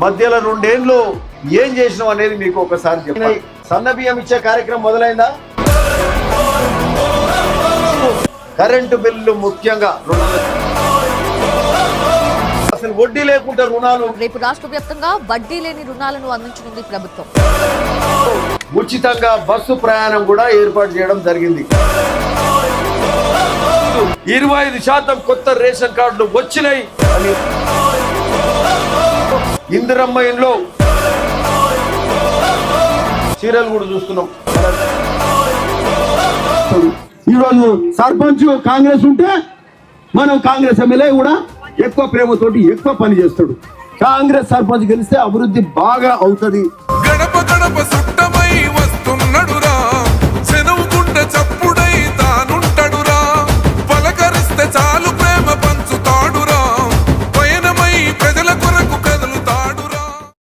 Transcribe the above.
మధ్యలో 2 ఏళ్ళు ఏం చేసినాం అనేది మీకు ఒకసారి చెప్పాలి. సన్న బియ్యం ఇచ్చే కార్యక్రమం మొదలైందా? కరెంటు బిల్లు ముఖ్యంగా అసలు వడ్డీ లేకుండా రుణాలు. రేపు రాష్ట్ర వ్యాప్తంగా వడ్డీ లేని రుణాలను అందించనుంది ప్రభుత్వం. ఉచితంగా బస్సు ప్రయాణం కూడా ఏర్పాటు చేయడం జరిగింది. 25% కొత్త రేషన్ కార్డులు వచ్చినాయి అని ఇందిరమ్మ ఇంట్లో చీరలు కూడా చూస్తున్నాం. ఈరోజు సర్పంచ్ కాంగ్రెస్ ఉంటే మనం కాంగ్రెస్ ఎమ్మెల్యే కూడా ఎక్కువ ప్రేమతోటి ఎక్కువ పని చేస్తాడు. కాంగ్రెస్ సర్పంచ్ గెలిస్తే అభివృద్ధి బాగా అవుతుంది.